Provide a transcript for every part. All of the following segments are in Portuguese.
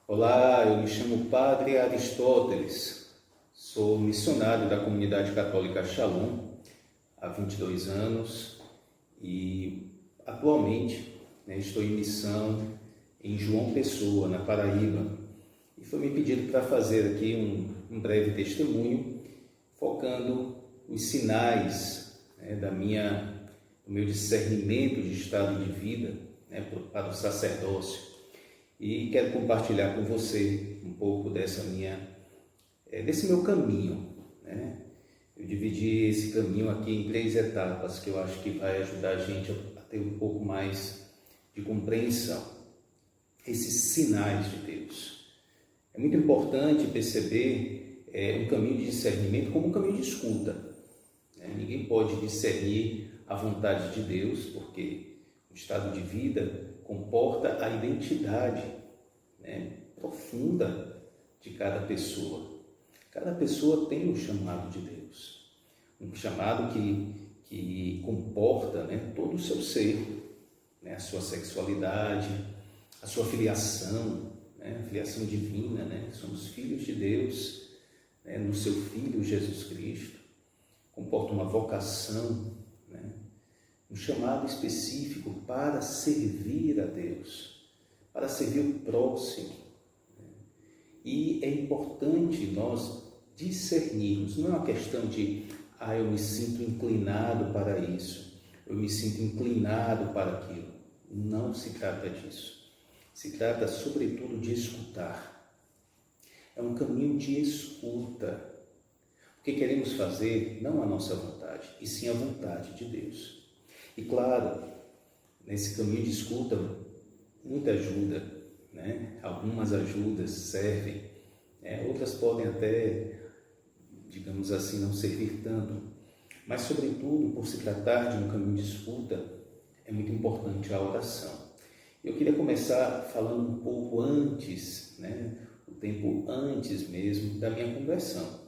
Olá, eu me chamo Padre Aristóteles, sou missionário da comunidade católica Shalom há 22 anos e atualmente estou em missão em João Pessoa, na Paraíba, e foi me pedido para fazer aqui um breve testemunho focando os sinais do meu discernimento de estado de vida para o sacerdócio. E quero compartilhar com você um pouco desse meu caminho. Eu dividi esse caminho aqui em 3 etapas que eu acho que vai ajudar a gente a ter um pouco mais de compreensão. Esses sinais de Deus. É muito importante perceber um caminho de discernimento como um caminho de escuta. Ninguém pode discernir a vontade de Deus, porque o estado de vida comporta a identidade profunda de cada pessoa. Cada pessoa tem um chamado de Deus, um chamado que comporta todo o seu ser, a sua sexualidade, a sua filiação, a filiação divina, somos filhos de Deus, no seu Filho Jesus Cristo, comporta uma vocação, um chamado específico para servir a Deus, para servir o próximo. E é importante nós discernirmos, não é uma questão de eu me sinto inclinado para isso, eu me sinto inclinado para aquilo. Não se trata disso. Se trata, sobretudo, de escutar. É um caminho de escuta. Porque queremos fazer não a nossa vontade, e sim a vontade de Deus. E claro, nesse caminho de escuta, muita ajuda, Algumas ajudas servem, outras podem até, digamos assim, não servir tanto. Mas, sobretudo, por se tratar de um caminho de escuta, é muito importante a oração. Eu queria começar falando um pouco antes, o tempo antes mesmo da minha conversão,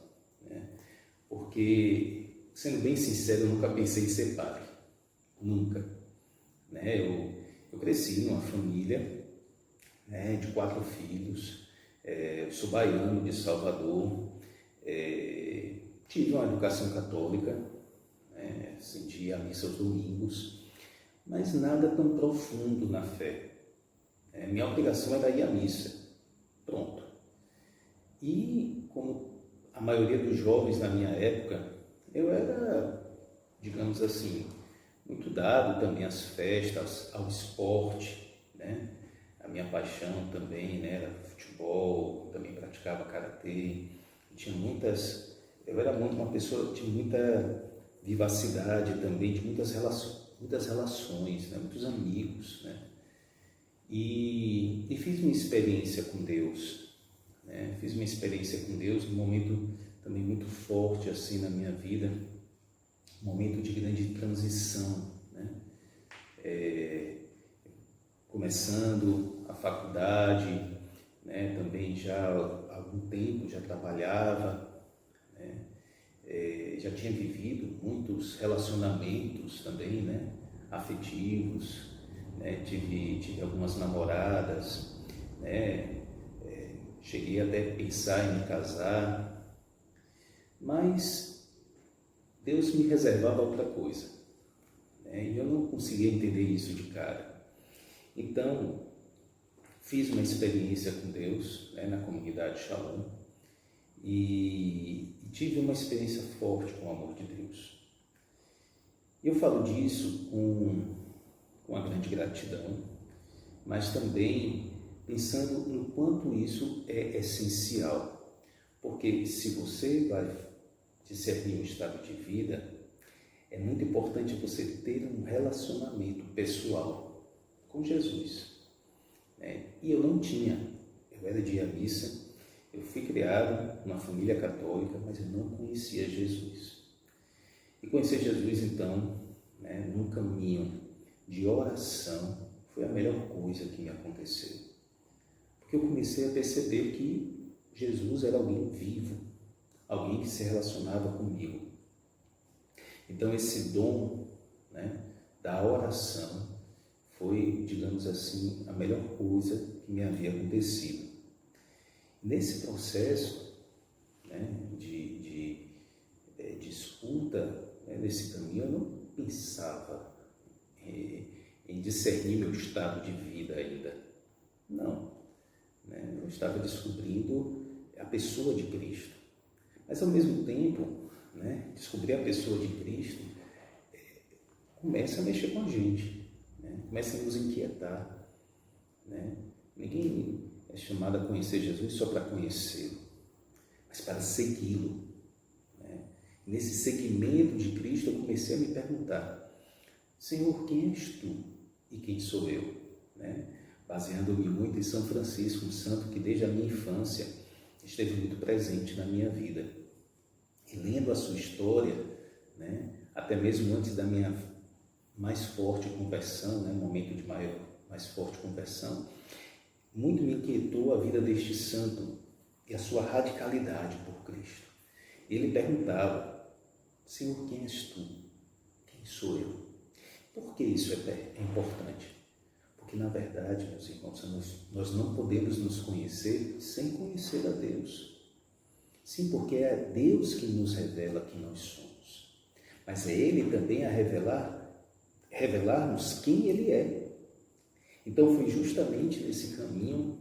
porque, sendo bem sincero, eu nunca pensei em ser padre. Nunca. Eu cresci numa família de 4 filhos, eu sou baiano de Salvador, tive uma educação católica, assisti a missa aos domingos, mas nada tão profundo na fé. Minha obrigação era ir à missa, pronto. E como a maioria dos jovens na minha época, eu era, digamos assim, muito dado também às festas, ao esporte, A minha paixão também era futebol, também praticava karatê. Eu era muito uma pessoa de muita vivacidade também, de muitas relações, muitos amigos, E fiz uma experiência com Deus, Fiz uma experiência com Deus num momento também muito forte assim na minha vida, um momento de grande transição, Começando a faculdade, também já há algum tempo já trabalhava, já tinha vivido muitos relacionamentos também, afetivos, tive algumas namoradas, cheguei até a pensar em me casar, mas Deus me reservava outra coisa, e eu não conseguia entender isso de cara. Então, fiz uma experiência com Deus, na comunidade Shalom, e tive uma experiência forte com o amor de Deus. Eu falo disso com uma grande gratidão, mas também pensando no quanto isso é essencial, porque se você vai discernir um estado de vida, é muito importante você ter um relacionamento pessoal com Jesus. E eu não tinha, eu era de ir à missa, eu fui criado numa família católica, mas eu não conhecia Jesus. E conhecer Jesus, então, num caminho de oração, foi a melhor coisa que me aconteceu. Porque eu comecei a perceber que Jesus era alguém vivo, alguém que se relacionava comigo. Então, esse dom da oração foi, digamos assim, a melhor coisa que me havia acontecido. Nesse processo, né, de escuta, né, nesse caminho, eu não pensava em discernir meu estado de vida ainda. Não. Né, eu estava descobrindo a pessoa de Cristo. Mas, ao mesmo tempo, né, descobrir a pessoa de Cristo começa a mexer com a gente, né, começa a nos inquietar. Né? Ninguém é chamado a conhecer Jesus só para conhecê-lo, mas para segui-lo. Né? Nesse seguimento de Cristo, eu comecei a me perguntar: Senhor, quem és tu e quem sou eu? Né? Baseando-me muito em São Francisco, um santo que desde a minha infância esteve muito presente na minha vida. E lendo a sua história, né, até mesmo antes da minha mais forte conversão, né, momento de mais forte conversão, muito me inquietou a vida deste santo e a sua radicalidade por Cristo. Ele perguntava: Senhor, quem és tu? Quem sou eu? Por que isso é importante? Porque, na verdade, meus irmãos, nós não podemos nos conhecer sem conhecer a Deus. Sim, porque é Deus que nos revela quem nós somos. Mas é Ele também a revelar-nos quem Ele é. Então, foi justamente nesse caminho,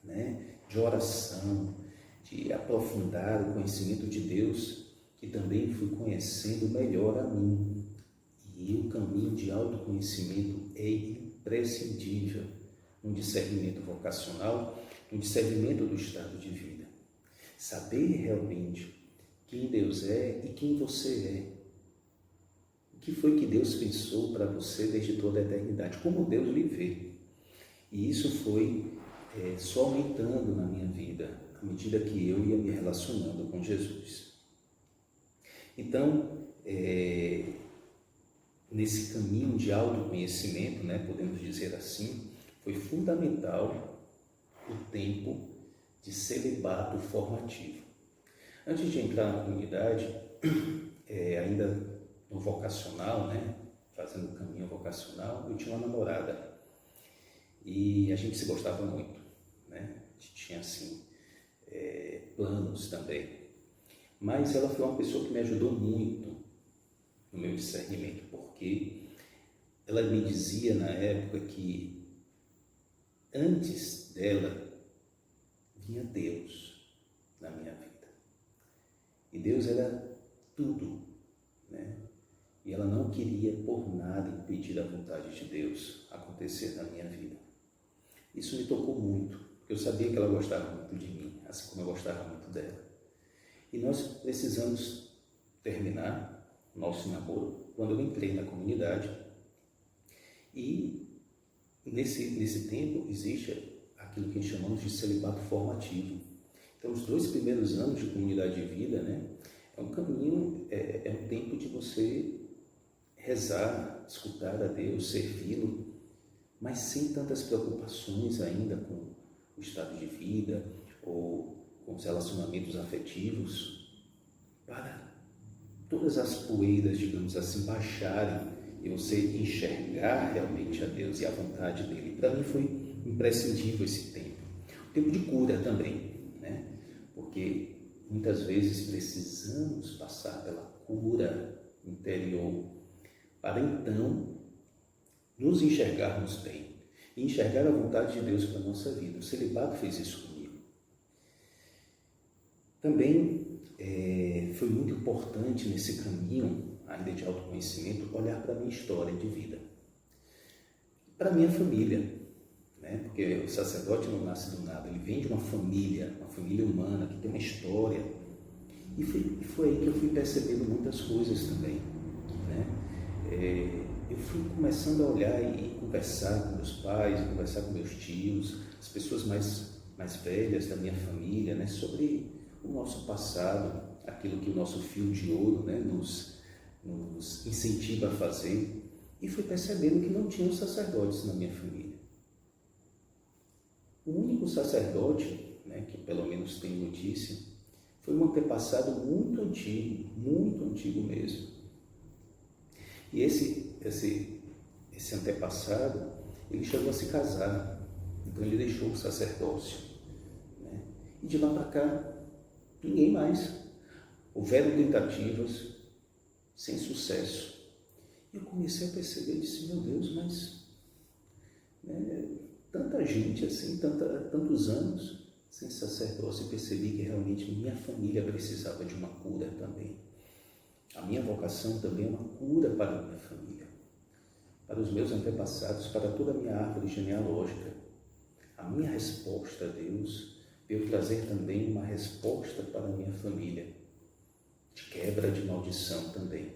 né, de oração, de aprofundar o conhecimento de Deus, que também fui conhecendo melhor a mim. E o caminho de autoconhecimento é imprescindível no discernimento vocacional, no discernimento do estado de vida. Saber realmente quem Deus é e quem você é. O que foi que Deus pensou para você desde toda a eternidade? Como Deus lhe vê. E isso foi só aumentando na minha vida, à medida que eu ia me relacionando com Jesus. Então, nesse caminho de autoconhecimento, né, podemos dizer assim, foi fundamental o tempo de celibato formativo. Antes de entrar na comunidade, ainda no vocacional, né, fazendo o caminho vocacional, eu tinha uma namorada e a gente se gostava muito, né? A gente tinha assim planos também, mas ela foi uma pessoa que me ajudou muito no meu discernimento, porque ela me dizia na época que antes dela vinha Deus na minha vida. E Deus era tudo, né? E ela não queria por nada impedir a vontade de Deus acontecer na minha vida. Isso me tocou muito, porque eu sabia que ela gostava muito de mim, assim como eu gostava muito dela. E nós precisamos terminar o nosso namoro quando eu entrei na comunidade. E nesse tempo existe aquilo que chamamos de celibato formativo. Então, os 2 primeiros anos de comunidade de vida, né, é um caminho, é um tempo de você rezar, escutar a Deus, servi-lo, mas sem tantas preocupações ainda com o estado de vida ou com os relacionamentos afetivos, para todas as poeiras, digamos assim, baixarem e você enxergar realmente a Deus e a vontade dele. Para mim foi imprescindível esse tempo. O tempo de cura também, né? Porque muitas vezes precisamos passar pela cura interior para então nos enxergarmos bem e enxergar a vontade de Deus para a nossa vida. O celibato fez isso comigo. Também foi muito importante nesse caminho ainda de autoconhecimento olhar para a minha história de vida, para a minha família, né? Porque o sacerdote não nasce do nada, ele vem de uma família humana que tem uma história. E foi aí que eu fui percebendo muitas coisas também, né? Eu fui começando a olhar e conversar com meus pais, conversar com meus tios, as pessoas mais velhas da minha família, né? Sobre o nosso passado, aquilo que o nosso fio de ouro, né, nos incentiva a fazer. E fui percebendo que não tinham sacerdotes na minha família. O único sacerdote, né, que pelo menos tenho notícia, foi um antepassado muito antigo mesmo. E esse antepassado, ele chegou a se casar, então ele deixou o sacerdócio, né? E de lá para cá, ninguém mais. Houveram tentativas sem sucesso. E eu comecei a perceber e disse, meu Deus, mas tanta gente assim, tantos anos sem sacerdócio, e percebi que realmente minha família precisava de uma cura também. A minha vocação também é uma cura para a minha família, para os meus antepassados, para toda a minha árvore genealógica. A minha resposta a Deus veio trazer também uma resposta para a minha família, de quebra de maldição também.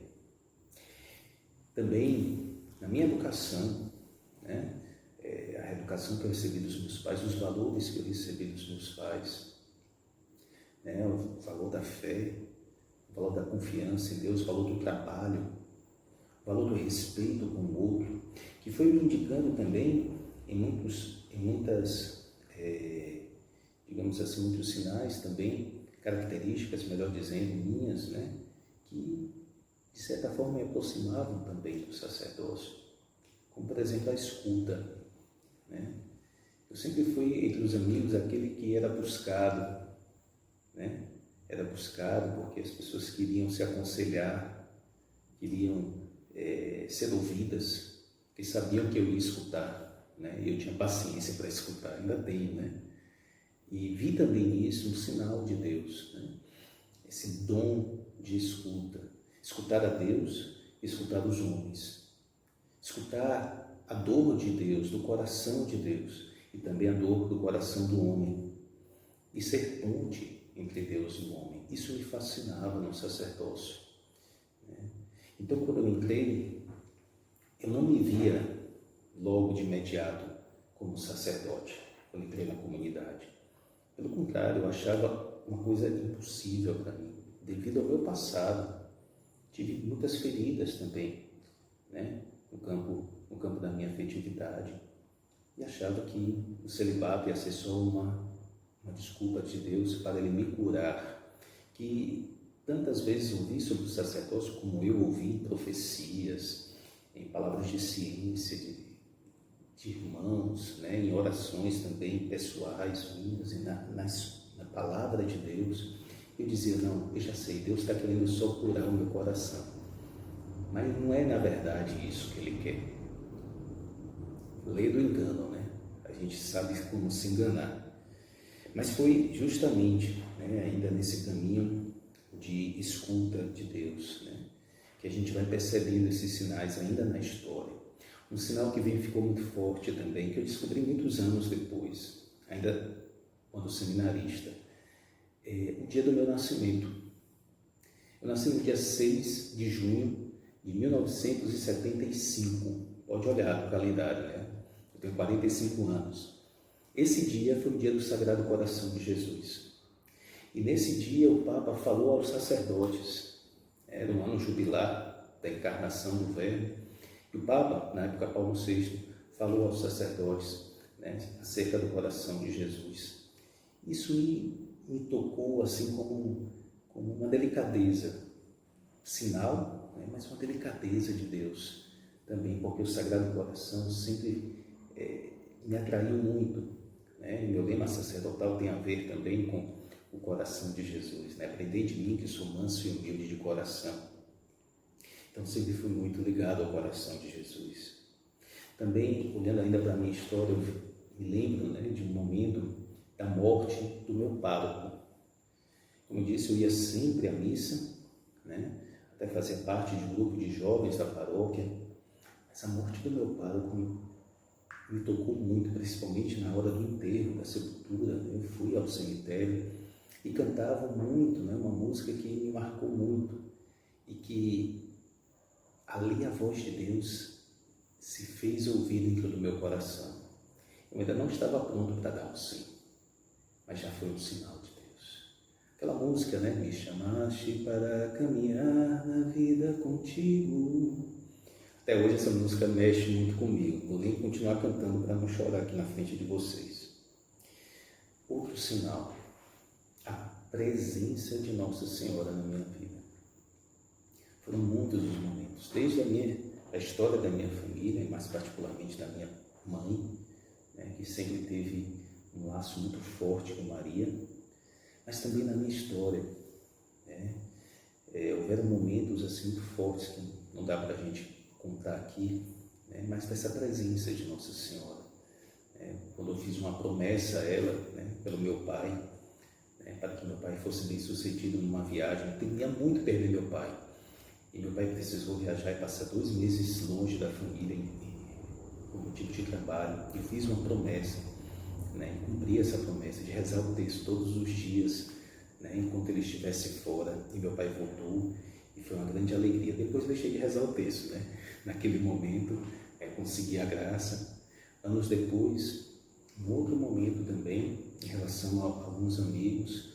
Também, na minha educação, a educação que eu recebi dos meus pais, os valores que eu recebi dos meus pais, o valor da fé, o valor da confiança em Deus, o valor do trabalho, o valor do respeito com o outro, que foi me indicando também em muitas, digamos assim, muitos sinais também, características, melhor dizendo, minhas, que de certa forma me aproximavam também do sacerdócio, como por exemplo a escuta. Eu sempre fui entre os amigos aquele que era buscado, era buscado porque as pessoas queriam se aconselhar, queriam ser ouvidas, porque sabiam que eu ia escutar, e eu tinha paciência para escutar, ainda tenho, e vi também nisso um sinal de Deus, esse dom de escuta, escutar a Deus, escutar os homens, escutar a dor de Deus, do coração de Deus, e também a dor do coração do homem, e ser ponte entre Deus e o homem. Isso me fascinava no sacerdócio. Então, quando eu entrei, eu não me via logo de imediato como sacerdote, quando entrei na comunidade. Pelo contrário, eu achava uma coisa impossível para mim, devido ao meu passado. Tive muitas feridas também, no campo da minha afetividade, e achava que o celibato ia ser só uma desculpa de Deus para Ele me curar, que tantas vezes ouvi sobre o sacerdócio, como eu ouvi em profecias, em palavras de ciência, de irmãos, em orações também pessoais minhas, e na palavra de Deus. Eu dizia, não, eu já sei, Deus está querendo só curar o meu coração. Mas não é na verdade isso que Ele quer. Lei do engano, A gente sabe como se enganar. Mas foi justamente, ainda nesse caminho de escuta de Deus, que a gente vai percebendo esses sinais ainda na história. Um sinal que ficou muito forte também, que eu descobri muitos anos depois, ainda quando seminarista, o dia do meu nascimento. Eu nasci no dia 6 de junho de 1975. Pode olhar no calendário, Eu tenho 45 anos. Esse dia foi o dia do Sagrado Coração de Jesus. E nesse dia o Papa falou aos sacerdotes, era um ano jubilar da encarnação do Verbo, e o Papa, na época Paulo VI, falou aos sacerdotes acerca do coração de Jesus. Isso me tocou assim como uma delicadeza, sinal, mas uma delicadeza de Deus também, porque o Sagrado Coração sempre me atraiu muito. Meu lema sacerdotal tem a ver também com o coração de Jesus, Aprendei de mim que sou manso e humilde de coração. Então sempre fui muito ligado ao coração de Jesus. Também, olhando ainda para a minha história, eu me lembro de um momento da morte do meu pároco. Como eu disse, eu ia sempre à missa, até fazer parte de um grupo de jovens da paróquia. Mas a morte do meu pároco me tocou muito, principalmente na hora do enterro, da sepultura. Eu fui ao cemitério e cantava muito, uma música que me marcou muito, e que ali a voz de Deus se fez ouvir dentro do meu coração. Eu ainda não estava pronto para dar um sim, mas já foi um sinal de Deus. Aquela música, Me chamaste para caminhar na vida contigo. Até hoje essa música mexe muito comigo. Vou nem continuar cantando para não chorar aqui na frente de vocês. Outro sinal, a presença de Nossa Senhora na minha vida. Foram muitos os momentos, desde a história da minha família, e mais particularmente da minha mãe, que sempre teve um laço muito forte com Maria, mas também na minha história, né? Houveram momentos assim muito fortes que não dá para a gente contar aqui, né? Mas dessa presença de Nossa Senhora. Quando eu fiz uma promessa a ela, né, pelo meu pai, né, para que meu pai fosse bem sucedido numa viagem, eu temia muito perder meu pai. E meu pai precisou viajar e passar 2 meses longe da família por motivo de trabalho. Eu fiz uma promessa, né, e cumpri essa promessa de rezar o texto todos os dias, né, enquanto ele estivesse fora. E meu pai voltou e foi uma grande alegria. Depois deixei de rezar o texto, né? Naquele momento, consegui a graça. Anos depois, um outro momento também, em relação a alguns amigos,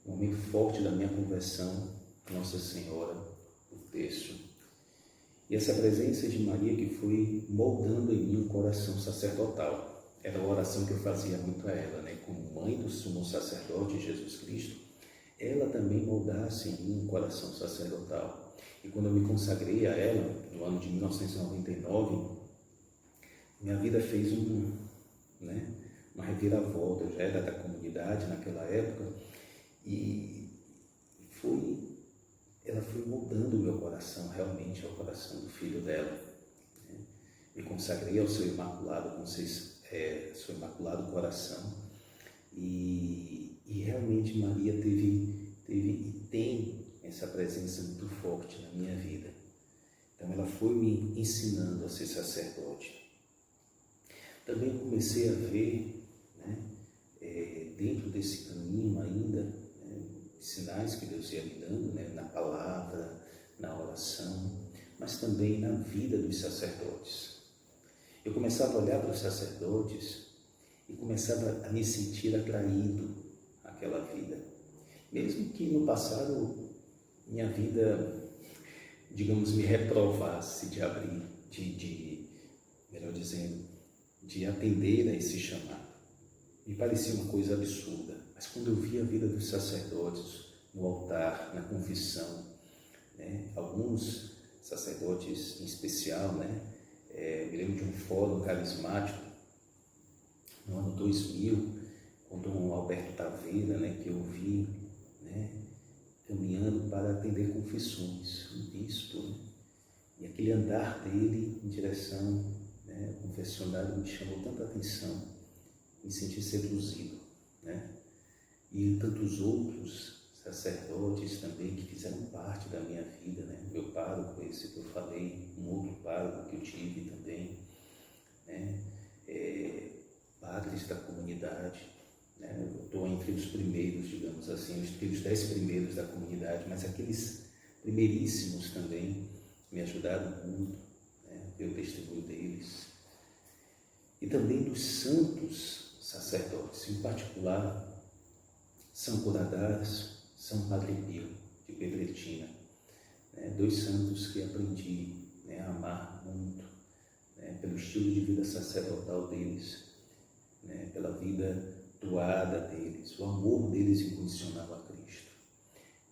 um momento forte da minha conversão, Nossa Senhora, o texto. E essa presença de Maria que foi moldando em mim um coração sacerdotal. Era a oração que eu fazia muito a ela, né? Como mãe do sumo sacerdote Jesus Cristo, ela também moldasse em mim um coração sacerdotal. E quando eu me consagrei a ela, no ano de 1999, minha vida fez uma reviravolta. Eu já era da comunidade naquela época e ela foi moldando o meu coração, realmente ao coração do filho dela, né? Me consagrei ao seu imaculado, seu imaculado coração e realmente Maria teve e tem essa presença muito forte na minha vida. Então ela foi me ensinando a ser sacerdote. Também comecei a ver, né, dentro desse caminho ainda, né, sinais que Deus ia me dando, né, na palavra, na oração, mas também na vida dos sacerdotes. Eu começava a olhar para os sacerdotes e começava a me sentir atraído àquela vida. Mesmo que no passado minha vida, digamos, me reprovasse de abrir, melhor dizendo, de atender a esse chamado. Me parecia uma coisa absurda, mas quando eu vi a vida dos sacerdotes no altar, na confissão, né, alguns sacerdotes em especial, né, me lembro de um fórum carismático no ano 2000, com Dom Alberto Taveira, né, que eu vi, né, caminhando para atender confissões, um bispo, né, e aquele andar dele em direção, né, ao confessionário me chamou tanta atenção, me senti seduzido, né, e tantos outros sacerdotes também que fizeram parte da minha vida, né, meu pároco, esse que eu falei, um outro pároco que eu tive também, né, padres da comunidade, né, eu estou entre os primeiros, digamos assim, entre os 10 primeiros da comunidade, mas aqueles primeiríssimos também me ajudaram muito, né, ver o testemunho deles. E também dos santos sacerdotes, em particular São Codadares, São Padre Pio de Pedretina, né, 2 santos que aprendi, né, a amar muito, né, pelo estilo de vida sacerdotal deles, né, pela vida doada deles, o amor deles incondicional a Cristo.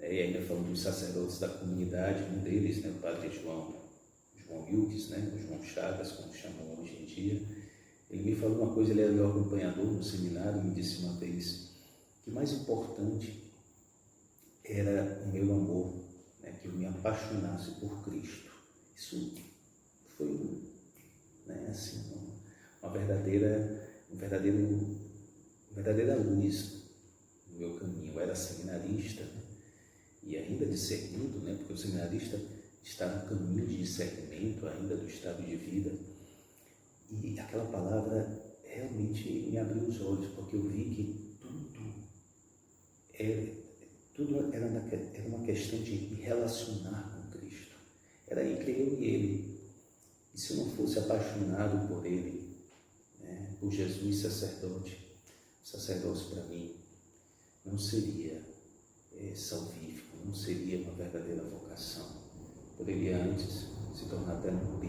E ainda falando dos sacerdotes da comunidade, um deles, né, o Padre João Wilkes, né, o João Chagas, como chamam hoje em dia, ele me falou uma coisa, ele era meu acompanhador no seminário, e me disse uma vez que o mais importante era o meu amor, né, que eu me apaixonasse por Cristo. Isso foi, né, assim, uma verdadeira luz no meu caminho. Eu era seminarista, né, e ainda discernindo, né, porque o seminarista está no caminho de discernimento ainda do estado de vida. E aquela palavra realmente me abriu os olhos, porque eu vi que tudo era uma questão de me relacionar com Cristo. Era entre eu e Ele. E se eu não fosse apaixonado por Ele, né, por Jesus sacerdote, o sacerdócio para mim não seria salvífico, não seria uma verdadeira vocação. Poderia antes se tornar até um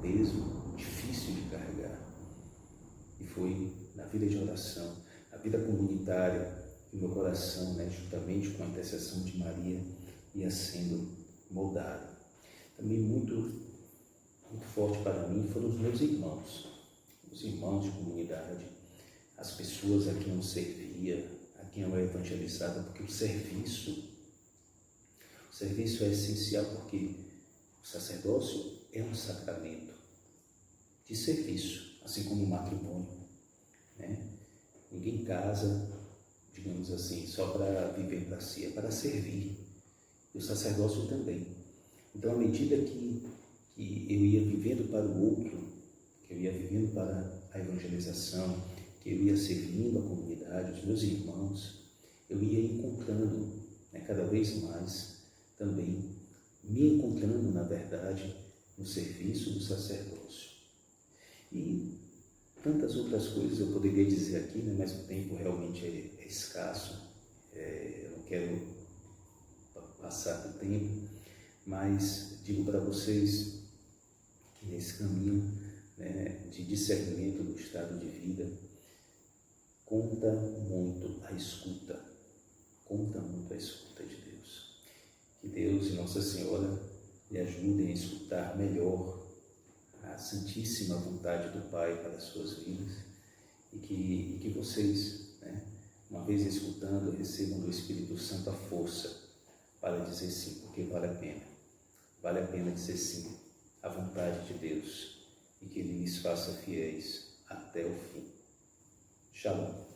peso difícil de carregar. E foi na vida de oração, na vida comunitária, que o meu coração, né, juntamente com a intercessão de Maria, ia sendo moldado. Também muito forte para mim foram os meus irmãos, os irmãos de comunidade, as pessoas a quem eu servia, a quem não é evangelizado, porque o serviço é essencial, porque o sacerdócio é um sacramento de serviço, assim como o matrimônio, né? Ninguém casa, digamos assim, só para viver para si, é para servir. E o sacerdócio também. Então, à medida que eu ia vivendo para o outro, que eu ia vivendo para a evangelização, que eu ia servindo a comunidade, os meus irmãos, eu ia encontrando, né, cada vez mais também, me encontrando, na verdade, no serviço do sacerdócio. E tantas outras coisas eu poderia dizer aqui, né, mas o tempo realmente é escasso, eu não quero passar do tempo, mas digo para vocês que nesse caminho, né, de discernimento do estado de vida, conta muito a escuta de Deus. Que Deus e Nossa Senhora lhe ajudem a escutar melhor a santíssima vontade do Pai para as suas vidas e que vocês, né, uma vez escutando, recebam do Espírito Santo a força para dizer sim, porque vale a pena dizer sim à vontade de Deus e que Ele lhes faça fiéis até o fim. Shalom.